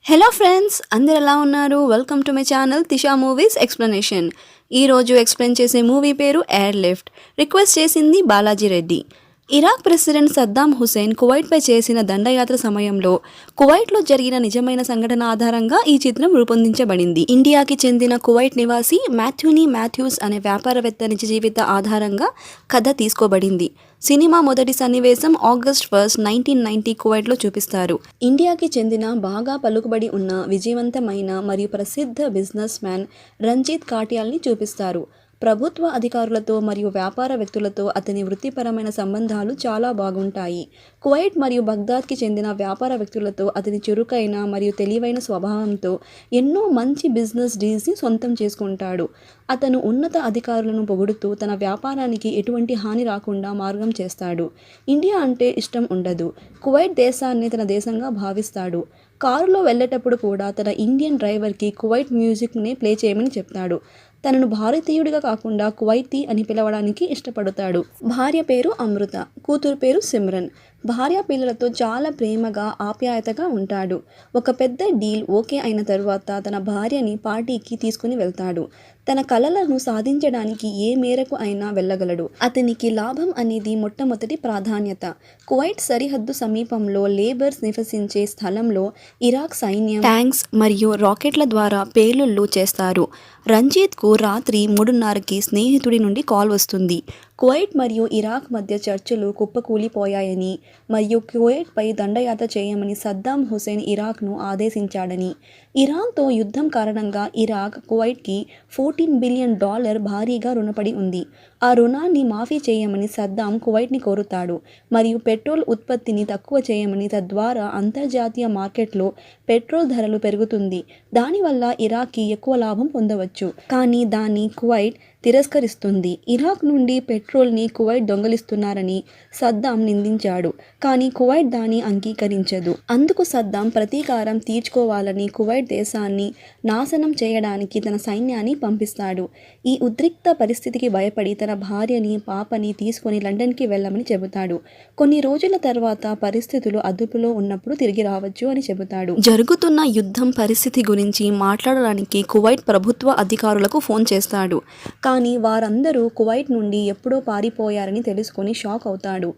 Hello friends, అందరు ఎలా ఉన్నారు? Welcome to my channel Tisha movies explanation. ఈరోజు ఎక్స్ప్లెయిన్ చేసే మూవీ పేరు ఎయిర్ లిఫ్ట్. రిక్వెస్ట్ చేసింది Balaji Reddy. Iraq president Saddam Hussein కువైట్పై చేసిన దండయాత్ర సమయంలో కువైట్లో జరిగిన నిజమైన సంఘటన ఆధారంగా ఈ చిత్రం రూపొందించబడింది. ఇండియాకి చెందిన కువైట్ నివాసి మాథ్యూస్ అనే వ్యాపారవేత్త నిజ జీవిత ఆధారంగా కథ తీసుకోబడింది. సినిమా మొదటి సన్నివేశం ఆగస్ట్ 1, 1990 కువైట్లో చూపిస్తారు. ఇండియాకి చెందిన బాగా పలుకుబడి ఉన్న విజయవంతమైన మరియు ప్రసిద్ధ బిజినెస్ మ్యాన్ రంజిత్ కాటియాల్ని చూపిస్తారు. ప్రభుత్వ అధికారులతో మరియు వ్యాపార వ్యక్తులతో అతని వృత్తిపరమైన సంబంధాలు చాలా బాగుంటాయి. కువైట్ మరియు బగ్దాద్కి చెందిన వ్యాపార వ్యక్తులతో అతని చురుకైన మరియు తెలివైన స్వభావంతో ఎన్నో మంచి బిజినెస్ డీల్స్ని సొంతం చేసుకుంటాడు. అతను ఉన్నత అధికారులను పొగుడుతూ తన వ్యాపారానికి ఎటువంటి హాని రాకుండా మార్గం చేస్తాడు. ఇండియా అంటే ఇష్టం ఉండదు. కువైట్ దేశాన్ని తన దేశంగా భావిస్తాడు. కారులో వెళ్ళేటప్పుడు కూడా తన ఇండియన్ డ్రైవర్కి కువైట్ మ్యూజిక్ని ప్లే చేయమని చెప్తాడు. తనను భారతీయుడిగా కాకుండా కువైతీ అని పిలవడానికి ఇష్టపడతాడు. భార్య పేరు అమృత, కూతురు పేరు సిమ్రన్. భార్య పిల్లలతో చాలా ప్రేమగా ఆప్యాయతగా ఉంటాడు. ఒక పెద్ద డీల్ ఓకే అయిన తరువాత తన భార్యని పార్టీకి తీసుకుని వెళ్తాడు. తన కలలను సాధించడానికి ఏ మేరకు అయినా వెళ్ళగలడు. అతనికి లాభం అనేది మొట్టమొదటి ప్రాధాన్యత. కువైట్ సరిహద్దు సమీపంలో లేబర్స్ నివసించే స్థలంలో ఇరాక్ సైన్యం ట్యాంక్స్ మరియు రాకెట్ల ద్వారా పేలుళ్లు చేస్తారు. రంజిత్కు రాత్రి 3:30కి స్నేహితుడి నుండి కాల్ వస్తుంది. కువైట్ మరియు ఇరాక్ మధ్య చర్చలు కుప్పకూలిపోయాయని మరియు కువైట్పై దండయాత్ర చేయమని సద్దాం హుసేన్ ఇరాక్ను ఆదేశించాడని. ఇరాన్తో యుద్ధం కారణంగా ఇరాక్ కువైట్కి $14 బిలియన్ భారీగా రుణపడి ఉంది. ఆ రుణాన్ని మాఫీ చేయమని సద్దాం కువైట్ని కోరుతాడు మరియు పెట్రోల్ ఉత్పత్తిని తక్కువ చేయమని, తద్వారా అంతర్జాతీయ మార్కెట్లో పెట్రోల్ ధరలు పెరుగుతుంది. దానివల్ల ఇరాక్కి ఎక్కువ లాభం పొందవచ్చు. కానీ దాన్ని కువైట్ తిరస్కరిస్తుంది. ఇరాక్ నుండి పెట్రోల్ని కువైట్ దొంగిలిస్తున్నారని సద్దాం నిందించాడు. కానీ కువైట్ దాన్ని అంగీకరించదు. అందుకు సద్దాం ప్రతీకారం తీర్చుకోవాలని కువైట్ దేశాన్ని నాశనం చేయడానికి తన సైన్యాన్ని పంపిస్తాడు. ఈ ఉద్రిక్త పరిస్థితికి భయపడి తన భార్యని, పాపని తీసుకొని లండన్కి వెళ్ళమని చెబుతాడు. కొన్ని రోజుల తర్వాత పరిస్థితులు అదుపులో ఉన్నప్పుడు తిరిగి రావచ్చు అని చెబుతాడు. జరుగుతున్న యుద్ధం పరిస్థితి గురించి మాట్లాడడానికి కువైట్ ప్రభుత్వ అధికారులకు ఫోన్ చేస్తాడు. కానీ వారందరూ కువైట్ నుండి ఎప్పుడో పారిపోయారని తెలుసుకొని షాక్ అవుతాడు.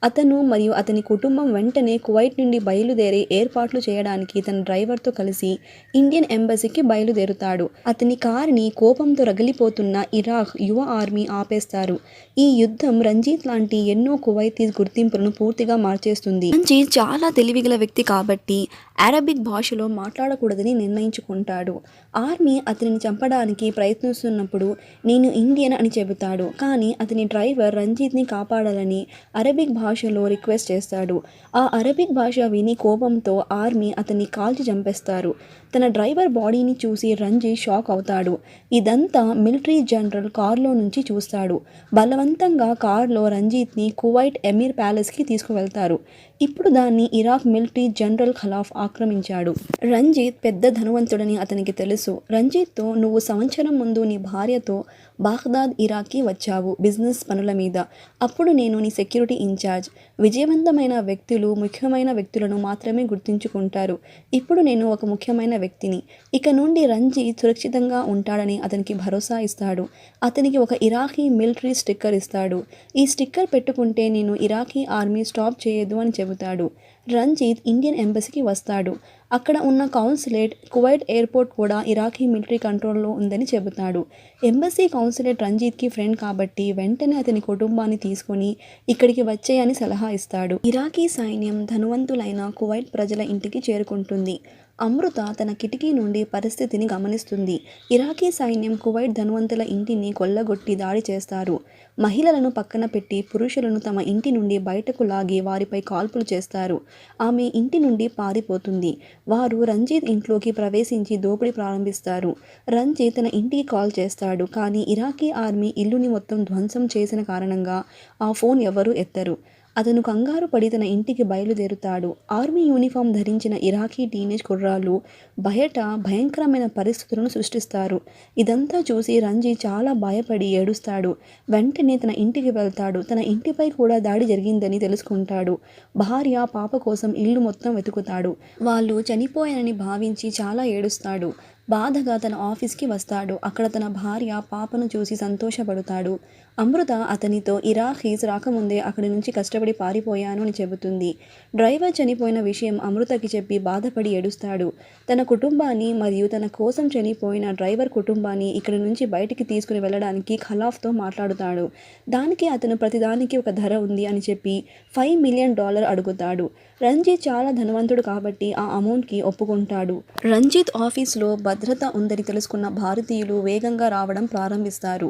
అతను మరియు అతని కుటుంబం వెంటనే కువైట్ నుండి బయలుదేరే ఏర్పాట్లు చేయడానికి తన డ్రైవర్తో కలిసి ఇండియన్ ఎంబసీకి బయలుదేరుతాడు. అతని కారుని కోపంతో రగిలిపోతున్న ఇరాక్ యువ ఆర్మీ ఆపేస్తారు. ఈ యుద్ధం రంజిత్ లాంటి ఎన్నో కువైతీ గుర్తింపులను పూర్తిగా మార్చేస్తుంది. రంజిత్ చాలా తెలివిగల వ్యక్తి కాబట్టి అరబిక్ భాషలో మాట్లాడకూడదని నిర్ణయించుకుంటాడు. ఆర్మీ అతనిని చంపడానికి ప్రయత్నిస్తున్నప్పుడు నేను ఇండియన్ అని చెబుతాడు. కానీ అతని డ్రైవర్ రంజిత్ని కాపాడాలని అరబిక్ భాషలో రిక్వెస్ట్ చేస్తాడు. ఆ అరబిక్ భాష విని కోపంతో ఆర్మీ అతన్ని కాల్చి చంపేస్తారు. తన డ్రైవర్ బాడీని చూసి రంజిత్ షాక్ అవుతాడు. ఇదంతా మిలిటరీ జనరల్ కారులో నుంచి చూస్తాడు. బలవంతంగా కారులో రంజిత్ని కువైట్ ఎమీర్ ప్యాలెస్కి తీసుకువెళ్తారు. ఇప్పుడు దాన్ని ఇరాక్ మిలిటరీ జనరల్ ఖలాఫ్ ఆక్రమించాడు. రంజిత్ పెద్ద ధనవంతుడని అతనికి తెలుసు. రంజిత్తో, నువ్వు సంవత్సరం ముందు నీ భార్యతో బాగ్దాద్, ఇరాక్కి వచ్చావు బిజినెస్ పనుల మీద. అప్పుడు నేను నీ సెక్యూరిటీ ఇన్ఛార్జ్. విజయవంతమైన వ్యక్తులు ముఖ్యమైన వ్యక్తులను మాత్రమే గుర్తుంచుకుంటారు. ఇప్పుడు నేను ఒక ముఖ్యమైన వ్యక్తిని. ఇక నుండి రంజిత్ సురక్షితంగా ఉంటాడని అతనికి భరోసా ఇస్తాడు. అతనికి ఒక ఇరాకీ మిలిటరీ స్టిక్కర్ ఇస్తాడు. ఈ స్టిక్కర్ పెట్టుకుంటే నేను ఇరాకీ ఆర్మీ స్టాప్ చేయదు అని చెబుతాడు. రంజిత్ ఇండియన్ ఎంబసీకి వస్తాడు. అక్కడ ఉన్న కౌన్సిలేట్, కువైట్ ఎయిర్పోర్ట్ కూడా ఇరాకీ మిలిటరీ కంట్రోల్లో ఉందని చెబుతాడు. ఎంబసీ కౌన్సిలేట్ రంజిత్కి ఫ్రెండ్ కాబట్టి వెంటనే అతని కుటుంబాన్ని తీసుకొని ఇక్కడికి వచ్చేయని సలహా ఇస్తాడు. ఇరాకీ సైన్యం ధనవంతులైన కువైట్ ప్రజల ఇంటికి చేరుకుంటుంది. అమృత తన కిటికీ నుండి పరిస్థితిని గమనిస్తుంది. ఇరాకీ సైన్యం కువైట్ ధనవంతుల ఇంటిని కొల్లగొట్టి దాడి చేస్తారు. మహిళలను పక్కన పెట్టి పురుషులను తమ ఇంటి నుండి బయటకు లాగి వారిపై కాల్పులు చేస్తారు. ఆమె ఇంటి నుండి పారిపోతుంది. వారు రంజిత్ ఇంట్లోకి ప్రవేశించి దోపిడీ ప్రారంభిస్తారు. రంజిత్ తన ఇంటికి కాల్ చేస్తాడు. కానీ ఇరాకీ ఆర్మీ ఇల్లుని మొత్తం ధ్వంసం చేసిన కారణంగా ఆ ఫోన్ ఎవరూ ఎత్తరు. అతను కంగారు పడి తన ఇంటికి బయలుదేరుతాడు. ఆర్మీ యూనిఫామ్ ధరించిన ఇరాకీ టీనేజ్ కుర్రాళ్ళు బయట భయంకరమైన పరిస్థితులను సృష్టిస్తారు. ఇదంతా చూసి రంజిత్ చాలా భయపడి ఏడుస్తాడు. వెంటనే తన ఇంటికి వెళ్తాడు. తన ఇంటిపై కూడా దాడి జరిగిందని తెలుసుకుంటాడు. భార్య, పాప కోసం ఇల్లు మొత్తం వెతుకుతాడు. వాళ్ళు చనిపోయారని భావించి చాలా ఏడుస్తాడు. బాధగా తన ఆఫీస్కి వస్తాడు. అక్కడ తన భార్య, పాపను చూసి సంతోషపడతాడు. అమృత అతనితో ఇరాకీస్ రాకముందే అక్కడి నుంచి కష్టపడి పారిపోయాను అని చెబుతుంది. డ్రైవర్ చనిపోయిన విషయం అమృతకి చెప్పి బాధపడి ఏడుస్తాడు. తన కుటుంబాన్ని మరియు తన కోసం చనిపోయిన డ్రైవర్ కుటుంబాన్ని ఇక్కడి నుంచి బయటికి తీసుకుని వెళ్ళడానికి ఖలాఫ్తో మాట్లాడుతాడు. దానికి అతను ప్రతిదానికి ఒక ధర ఉంది అని చెప్పి $5 మిలియన్ అడుగుతాడు. రంజిత్ చాలా ధనవంతుడు కాబట్టి ఆ అమౌంట్కి ఒప్పుకుంటాడు. రంజిత్ ఆఫీస్లో భద్రత ఉందని తెలుసుకున్న భారతీయులు వేగంగా రావడం ప్రారంభిస్తారు.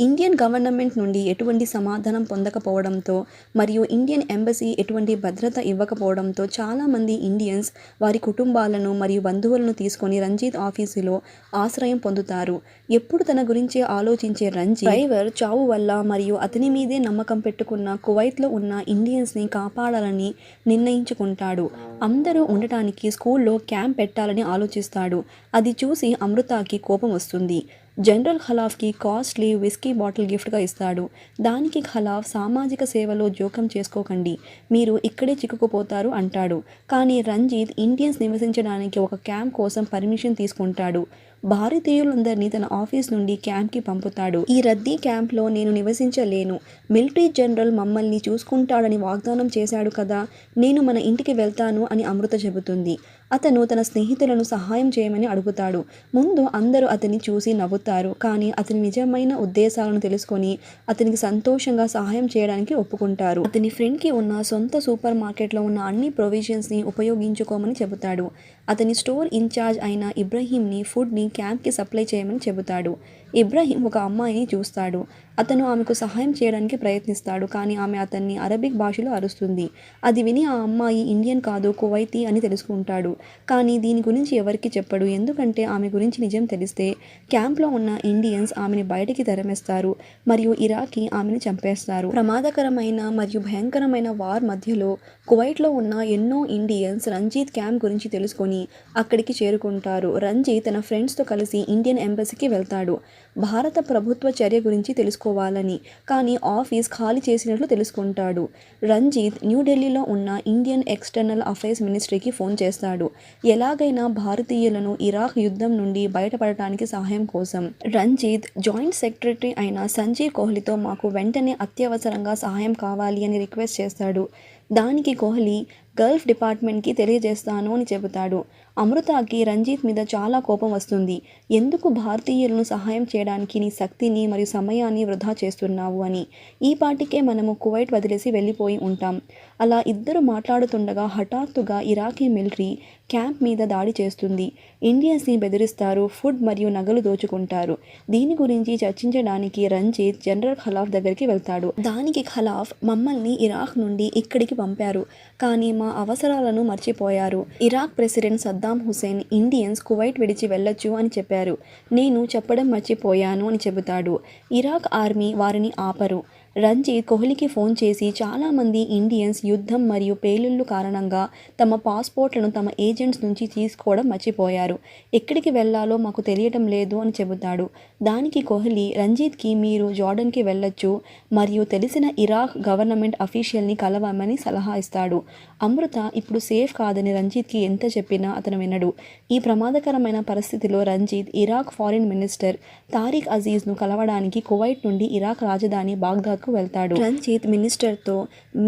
ఇండియన్ గవర్నమెంట్ నుండి ఎటువంటి సమాధానం పొందకపోవడంతో మరియు ఇండియన్ ఎంబసీ ఎటువంటి భద్రత ఇవ్వకపోవడంతో చాలామంది ఇండియన్స్ వారి కుటుంబాలను మరియు బంధువులను తీసుకొని రంజిత్ ఆఫీసులో ఆశ్రయం పొందుతారు. ఎప్పుడు తన గురించి ఆలోచించే రంజిత్ డ్రైవర్ చావు వల్ల మరియు అతని మీదే నమ్మకం పెట్టుకున్న కువైట్లో ఉన్న ఇండియన్స్ని కాపాడాలని నిర్ణయించుకుంటాడు. అందరూ ఉండటానికి స్కూల్లో క్యాంప్ పెట్టాలని ఆలోచిస్తాడు. అది చూసి అమృతకి కోపం వస్తుంది. జనరల్ ఖలాఫ్కి కాస్ట్లీ విస్కీ బాటిల్ గిఫ్ట్గా ఇస్తాడు. దానికి ఖలాఫ్ సామాజిక సేవలో జోక్యం చేసుకోకండి, మీరు ఇక్కడే చిక్కుకుపోతారు అంటాడు. కానీ రంజిత్ ఇండియన్స్ నివసించడానికి ఒక క్యాంప్ కోసం పర్మిషన్ తీసుకుంటాడు. భారతీయులందరినీ తన ఆఫీస్ నుండి క్యాంప్కి పంపుతాడు. ఈ రద్దీ క్యాంప్లో నేను నివసించలేను. మిలిటరీ జనరల్ మమ్మల్ని చూసుకుంటాడని వాగ్దానం చేశాడు కదా, నేను మన ఇంటికి వెళ్తాను అని అమృత చెబుతుంది. అతను తన స్నేహితులను సహాయం చేయమని అడుగుతాడు. ముందు అందరూ అతన్ని చూసి నవ్వుతారు. కానీ అతని నిజమైన ఉద్దేశాలను తెలుసుకొని అతనికి సంతోషంగా సహాయం చేయడానికి ఒప్పుకుంటారు. అతని ఫ్రెండ్కి ఉన్న సొంత సూపర్ మార్కెట్లో ఉన్న అన్ని ప్రొవిజన్స్ని ఉపయోగించుకోమని చెబుతాడు. అతని స్టోర్ ఇన్ఛార్జ్ అయిన ఇబ్రహీంని ఫుడ్ని క్యాంప్కి సప్లై చేయమని చెబుతాడు. ఇబ్రహీం ఒక అమ్మాయిని చూస్తాడు. అతను ఆమెకు సహాయం చేయడానికి ప్రయత్నిస్తాడు. కానీ ఆమె అతన్ని అరబిక్ భాషలో అరుస్తుంది. అది విని ఆ అమ్మాయి ఇండియన్ కాదు, కువైతీ అని తెలుసుకుంటాడు. కానీ దీని గురించి ఎవరికి చెప్పడు. ఎందుకంటే ఆమె గురించి నిజం తెలిస్తే క్యాంప్లో ఉన్న ఇండియన్స్ ఆమెని బయటికి తరిమేస్తారు మరియు ఇరాకీ ఆమెను చంపేస్తారు. ప్రమాదకరమైన మరియు భయంకరమైన వార్ మధ్యలో కువైట్లో ఉన్న ఎన్నో ఇండియన్స్ రంజిత్ క్యాంప్ గురించి తెలుసుకొని అక్కడికి చేరుకుంటారు. రంజిత్ తన ఫ్రెండ్స్తో కలిసి ఇండియన్ ఎంబసీకి వెళ్తాడు. భారత ప్రభుత్వ చర్య గురించి తెలుసుకోవాలని, కానీ ఆఫీస్ ఖాళీ చేసినట్లు తెలుసుకుంటాడు. రంజిత్ న్యూఢిల్లీలో ఉన్న ఇండియన్ ఎక్స్టర్నల్ అఫైర్స్ మినిస్ట్రీకి ఫోన్ చేస్తాడు. ఎలాగైనా భారతీయులను ఇరాక్ యుద్ధం నుండి బయటపడటానికి సహాయం కోసం. రంజిత్ జాయింట్ సెక్రటరీ అయిన సంజీవ్ కోహ్లీతో మాకు వెంటనే అత్యవసరంగా సహాయం కావాలి అని రిక్వెస్ట్ చేస్తాడు. దానికి కోహ్లీ గల్ఫ్ డిపార్ట్మెంట్కి తెలియజేస్తాను అని చెబుతాడు. అమృతకి రంజిత్ మీద చాలా కోపం వస్తుంది. ఎందుకు భారతీయులను సహాయం చేయడానికి నీ శక్తిని మరియు సమయాన్ని వృధా చేస్తున్నావు అని. ఈ పాటికే మనము కువైట్ వదిలేసి వెళ్ళిపోయి ఉంటాం. అలా ఇద్దరు మాట్లాడుతుండగా హఠాత్తుగా ఇరాకీ మిలిటరీ క్యాంప్ మీద దాడి చేస్తుంది. ఇండియన్స్ని బెదిరిస్తారు, ఫుడ్ మరియు నగలు దోచుకుంటారు. దీని గురించి చర్చించడానికి రంజిత్ జనరల్ ఖలాఫ్ దగ్గరికి వెళ్తాడు. దానికి ఖలాఫ్, మమ్మల్ని ఇరాక్ నుండి ఇక్కడికి పంపారు, కానీ మా అవసరాలను మర్చిపోయారు. Iraq president Saddam Hussein Indians Kuwait విడిచి వెళ్ళొచ్చు అని చెప్పారు. నేను చెప్పడం మర్చిపోయాను అని చెబుతాడు. ఇరాక్ ఆర్మీ వారిని ఆపరు. రంజిత్ కోహ్లీకి ఫోన్ చేసి చాలామంది ఇండియన్స్ యుద్ధం మరియు పేలుళ్లు కారణంగా తమ పాస్పోర్ట్లను తమ ఏజెంట్స్ నుంచి తీసుకోవడం మర్చిపోయారు. ఎక్కడికి వెళ్లాలో మాకు తెలియటం లేదు అని చెబుతాడు. దానికి కోహ్లీ, రంజిత్కి మీరు జార్డన్కి వెళ్ళొచ్చు మరియు తెలిసిన ఇరాక్ గవర్నమెంట్ అఫీషియల్ని కలవమని సలహా ఇస్తాడు. అమృత ఇప్పుడు సేఫ్ కాదని రంజిత్కి ఎంత చెప్పినా అతను వినడు. ఈ ప్రమాదకరమైన పరిస్థితిలో Ranjit Iraq foreign minister Tariq అజీజ్ను కలవడానికి కువైట్ నుండి ఇరాక్ రాజధాని బాగ్దాద్కు వెళ్తాడు. రంజిత్ మినిస్టర్తో,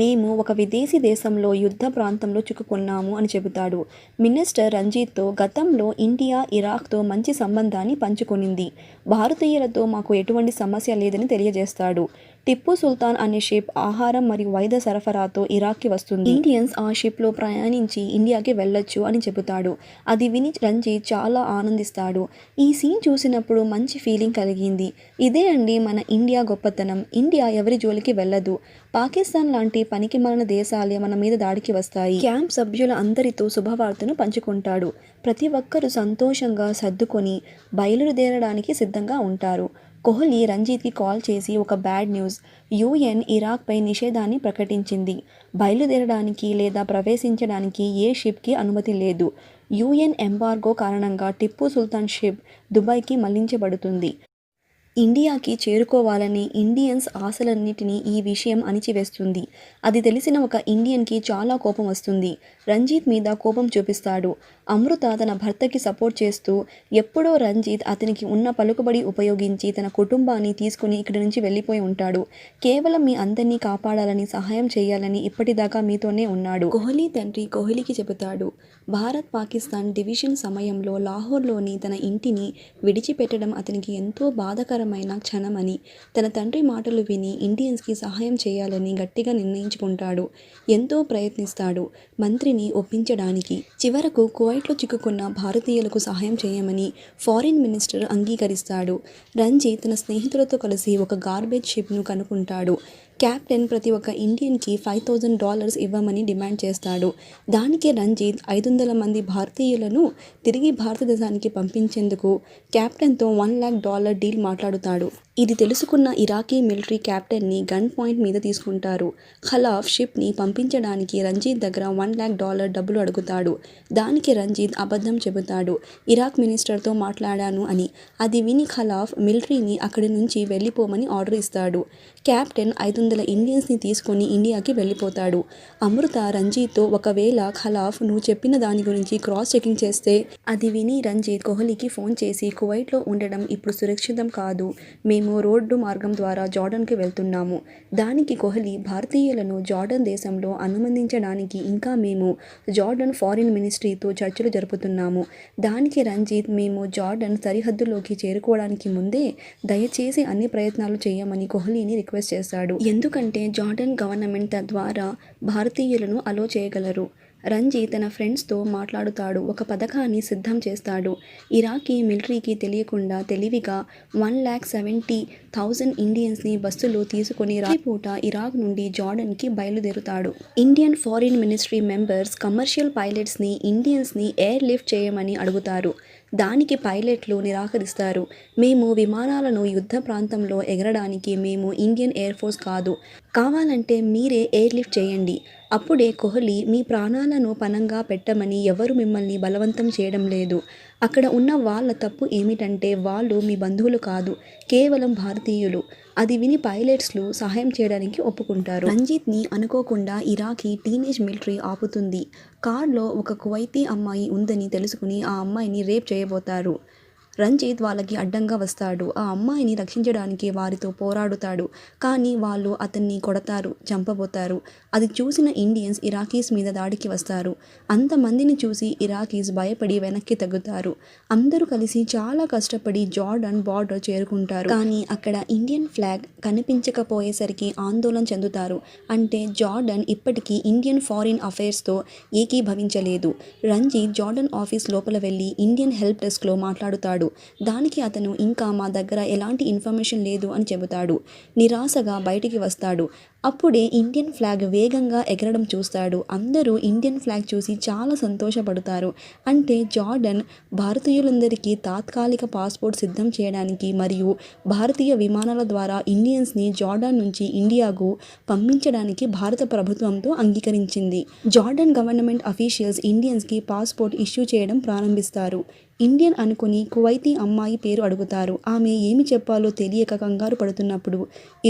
మేము ఒక విదేశీ దేశంలో యుద్ధ ప్రాంతంలో చిక్కుకున్నాము అని చెబుతాడు. మినిస్టర్ రంజిత్తో, గతంలో ఇండియా ఇరాక్తో మంచి సంబంధాన్ని పంచుకొనింది, భారతీయులతో మాకు ఎటువంటి సమస్య లేదని తెలియజేస్తాడు. టిప్పు సుల్తాన్ అనే షిప్ ఆహారం మరియు వైద్య సరఫరాతో ఇరాక్కి వస్తుంది. ఇండియన్స్ ఆ షిప్లో ప్రయాణించి ఇండియాకి వెళ్ళొచ్చు అని చెబుతాడు. అది విని రంజిత్ చాలా ఆనందిస్తాడు. ఈ సీన్ చూసినప్పుడు మంచి ఫీలింగ్ కలిగింది. ఇదే అండి మన ఇండియా గొప్పతనం. ఇండియా ఎవరి జోలికి వెళ్ళదు. పాకిస్తాన్ లాంటి పనికిమాలిన దేశాలే మన మీద దాడికి వస్తాయి. క్యాంప్ సభ్యుల అందరితో శుభవార్తను పంచుకుంటాడు. ప్రతి ఒక్కరూ సంతోషంగా సర్దుకొని బయలుదేరడానికి సిద్ధంగా ఉంటారు. కోహ్లీ రంజిత్కి కాల్ చేసి ఒక బ్యాడ్ న్యూస్, యుఎన్ ఇరాక్పై నిషేధాన్ని ప్రకటించింది. బయలుదేరడానికి లేదా ప్రవేశించడానికి ఏ షిప్కి అనుమతి లేదు. యుఎన్ ఎంబార్గో కారణంగా టిప్పు సుల్తాన్ షిప్ దుబాయ్కి మళ్లించబడుతుంది. ఇండియాకి చేరుకోవాలని ఇండియన్స్ ఆశలన్నిటినీ ఈ విషయం అణిచివేస్తుంది. అది తెలిసిన ఒక ఇండియన్కి చాలా కోపం వస్తుంది. రంజిత్ మీద కోపం చూపిస్తాడు. అమృత తన భర్తకి సపోర్ట్ చేస్తూ, ఎప్పుడో రంజిత్ అతనికి ఉన్న పలుకుబడి ఉపయోగించి తన కుటుంబాన్ని తీసుకుని ఇక్కడి నుంచి వెళ్ళిపోయి ఉంటాడు. కేవలం మీ అందరినీ కాపాడాలని, సహాయం చేయాలని ఇప్పటిదాకా మీతోనే ఉన్నాడు. కోహ్లీ తండ్రి కోహ్లీకి చెబుతాడు, భారత్ పాకిస్తాన్ డివిజన్ సమయంలో లాహోర్లోని తన ఇంటిని విడిచిపెట్టడం అతనికి ఎంతో బాధకరమైన క్షణమని, తన తండ్రి మాటలు విని ఇండియన్స్కి సహాయం చేయాలని గట్టిగా నిర్ణయించుకుంటాడు. ఎంతో ప్రయత్నిస్తాడు మంత్రిని ఒప్పించడానికి. చివరకు కువైట్లో చిక్కుకున్న భారతీయులకు సహాయం చేయమని ఫారిన్ మినిస్టర్ అంగీకరిస్తాడు. రంజిత్ తన స్నేహితులతో కలిసి ఒక గార్బేజ్ షిప్ను కనుక్కుంటాడు. కెప్టెన్ ప్రతి ఒక్క ఇండియన్కి $5,000 ఇవ్వమని డిమాండ్ చేస్తాడు. దానికి రంజిత్ 500 మంది భారతీయులను తిరిగి భారతదేశానికి పంపించేందుకు కెప్టెన్తో $1,00,000 డీల్ మాట్లాడుతాడు. ఇది తెలుసుకున్న ఇరాకీ మిలిటరీ కెప్టెన్ని గన్ పాయింట్ మీద తీసుకుంటారు. ఖలాఫ్ షిప్ని పంపించడానికి రంజిత్ దగ్గర $1,00,000 డబ్బులు అడుగుతాడు. దానికి రంజిత్ అబద్ధం చెబుతాడు, ఇరాక్ మినిస్టర్తో మాట్లాడాను అని. అది విని ఖలాఫ్ మిలిటరీని అక్కడి నుంచి వెళ్ళిపోమని ఆర్డర్ ఇస్తాడు. కెప్టెన్ 500 ఇండియన్స్ని తీసుకొని ఇండియాకి వెళ్ళిపోతాడు. అమృత రంజిత్తో, ఒకవేళ ఖలాఫ్ నువ్వు చెప్పిన దాని గురించి క్రాస్ చెకింగ్ చేస్తే. అది విని రంజిత్ కోహ్లీకి ఫోన్ చేసి, కువైట్లో ఉండడం ఇప్పుడు సురక్షితం కాదు, మేము రోడ్డు మార్గం ద్వారా జార్డన్కి వెళ్తున్నాము. దానికి కోహ్లీ, భారతీయులను జార్డన్ దేశంలో అనుమతించడానికి ఇంకా మేము జార్డన్ ఫారిన్ మినిస్ట్రీతో చర్చలు జరుపుతున్నాము. దానికి రంజిత్, మేము జార్డన్ సరిహద్దులోకి చేరుకోవడానికి ముందే దయచేసి అన్ని ప్రయత్నాలు చేయమని కోహ్లీని రిక్వెస్ట్ చేశాడు. ఎందుకంటే జార్డన్ గవర్నమెంట్ తద్వారా భారతీయులను అలో చేయగలరు. రంజిత్ తన ఫ్రెండ్స్తో మాట్లాడుతాడు. ఒక పథకాన్ని సిద్ధం చేస్తాడు. ఇరాకీ మిలిటరీకి తెలియకుండా తెలివిగా 1,70,000 ఇండియన్స్ని బస్సులో తీసుకొని రాత్రిపూట ఇరాక్ నుండి జార్డన్కి బయలుదేరుతాడు. Indian foreign ministry members commercial పైలట్స్ని ఇండియన్స్ని ఎయిర్ లిఫ్ట్ చేయమని అడుగుతారు. దానికి పైలట్లు నిరాకరిస్తారు. మేము విమానాలను యుద్ధ ప్రాంతంలో ఎగరడానికి మేము ఇండియన్ ఎయిర్ ఫోర్స్ కాదు, కావాలంటే మీరే ఎయిర్ లిఫ్ట్ చేయండి. అప్పుడే కోహ్లీ, మీ ప్రాణాలను పణంగా పెట్టమని ఎవరు మిమ్మల్ని బలవంతం చేయడం లేదు. అక్కడ ఉన్న వాళ్ళ తప్పు ఏమిటంటే వాళ్ళు మీ బంధువులు కాదు, కేవలం భారతీయులు. అది విని పైలట్స్లు సహాయం చేయడానికి ఒప్పుకుంటారు. రంజిత్ని అనుకోకుండా ఇరాకీ టీనేజ్ మిలిటరీ ఆపుతుంది. కార్లో ఒక కువైతీ అమ్మాయి ఉందని తెలుసుకుని ఆ అమ్మాయిని రేప్ చేయబోతారు. రంజిత్ వాళ్ళకి అడ్డంగా వస్తాడు. ఆ అమ్మాయిని రక్షించడానికి వారితో పోరాడుతాడు. కానీ వాళ్ళు అతన్ని కొడతారు, చంపబోతారు. అది చూసిన ఇండియన్స్ ఇరాకీస్ మీద దాడికి వస్తారు. అంతమందిని చూసి ఇరాకీస్ భయపడి వెనక్కి తగ్గుతారు. అందరూ కలిసి చాలా కష్టపడి జార్డన్ బార్డర్ చేరుకుంటారు. కానీ అక్కడ ఇండియన్ ఫ్లాగ్ కనిపించకపోయేసరికి ఆందోళన చెందుతారు. అంటే జార్డన్ ఇప్పటికీ ఇండియన్ ఫారిన్ అఫైర్స్తో ఏకీభవించలేదు. రంజిత్ జార్డన్ ఆఫీస్ లోపల వెళ్ళి ఇండియన్ హెల్ప్ డెస్క్లో మాట్లాడుతాడు. దానికి అతను, ఇంకా మా దగ్గర ఎలాంటి ఇన్ఫర్మేషన్ లేదు అని చెబుతాడు. నిరాశగా బయటికి వస్తాడు. అప్పుడే ఇండియన్ ఫ్లాగ్ వేగంగా ఎగరడం చూస్తాడు. అందరూ ఇండియన్ ఫ్లాగ్ చూసి చాలా సంతోషపడతారు. అంటే జార్డన్ భారతీయులందరికీ తాత్కాలిక పాస్పోర్ట్ సిద్ధం చేయడానికి మరియు భారతీయ విమానాల ద్వారా ఇండియన్స్ని జార్డన్ నుంచి ఇండియాకు పంపించడానికి భారత ప్రభుత్వంతో అంగీకరించింది. జార్డన్ గవర్నమెంట్ అఫీషియల్స్ ఇండియన్స్కి పాస్పోర్ట్ ఇష్యూ చేయడం ప్రారంభిస్తారు. ఇండియన్ అనుకుని కువైతీ అమ్మాయి పేరు అడుగుతారు. ఆమె ఏమి చెప్పాలో తెలియక కంగారు పడుతున్నప్పుడు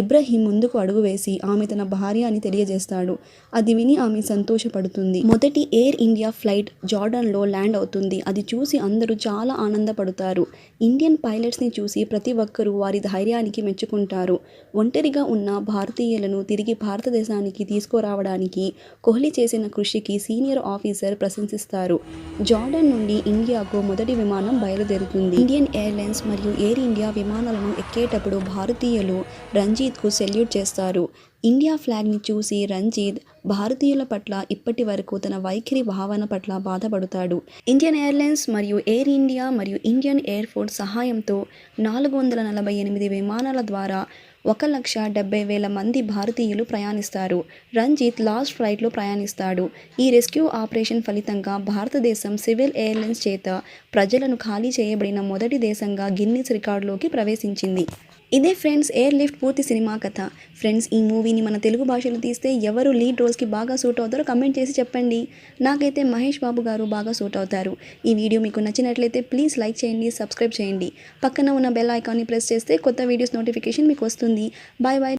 ఇబ్రహీం ముందుకు అడుగు వేసి ఆమె తన భార్య అని తెలియజేస్తాడు. అది విని ఆమె సంతోషపడుతుంది. మొదటి ఎయిర్ ఇండియా ఫ్లైట్ జార్డన్లో ల్యాండ్ అవుతుంది. అది చూసి అందరూ చాలా ఆనందపడతారు. ఇండియన్ పైలట్స్ని చూసి ప్రతి ఒక్కరూ వారి ధైర్యానికి మెచ్చుకుంటారు. ఒంటరిగా ఉన్న భారతీయులను తిరిగి భారతదేశానికి తీసుకురావడానికి కోహ్లీ చేసిన కృషికి సీనియర్ ఆఫీసర్ ప్రశంసిస్తారు. జార్డన్ నుండి ఇండియాకు మొదటి విమానం బయలుదేరుతుంది. ఇండియన్ ఎయిర్లైన్స్ మరియు ఎయిర్ ఇండియా విమానాలను ఎక్కేటప్పుడు భారతీయులు రంజిత్కు సెల్యూట్ చేస్తారు. ఇండియా ఫ్లాగ్ని చూసి రంజిత్ భారతీయుల పట్ల ఇప్పటి వరకు తన వైఖరి భావన పట్ల బాధపడతాడు. ఇండియన్ ఎయిర్లైన్స్ మరియు ఎయిర్ ఇండియా మరియు ఇండియన్ ఎయిర్ ఫోర్స్ సహాయంతో 448 విమానాల ద్వారా 1,70,000 మంది భారతీయులు ప్రయాణిస్తారు. రంజిత్ లాస్ట్ ఫ్లైట్లో ప్రయాణిస్తాడు. ఈ రెస్క్యూ ఆపరేషన్ ఫలితంగా భారతదేశం సివిల్ ఎయిర్లైన్స్ చేత ప్రజలను ఖాళీ చేయబడిన మొదటి దేశంగా గిన్నిస్ రికార్డులోకి ప్రవేశించింది. ఇదే ఫ్రెండ్స్ ఎయిర్ లిఫ్ట్ పూర్తి సినిమా కథ. ఫ్రెండ్స్, ఈ మూవీని మన తెలుగు భాషలో తీస్తే ఎవరు లీడ్ రోల్స్కి బాగా సూట్ అవుతారో కమెంట్ చేసి చెప్పండి. నాకైతే మహేష్ బాబు గారు బాగా సూట్ అవుతారు. ఈ వీడియో మీకు నచ్చినట్లయితే ప్లీజ్ లైక్ చేయండి, సబ్స్క్రైబ్ చేయండి. పక్కన ఉన్న బెల్ ఐకాన్ని ప్రెస్ చేస్తే కొత్త వీడియోస్ నోటిఫికేషన్ మీకు వస్తుంది. Bye bye.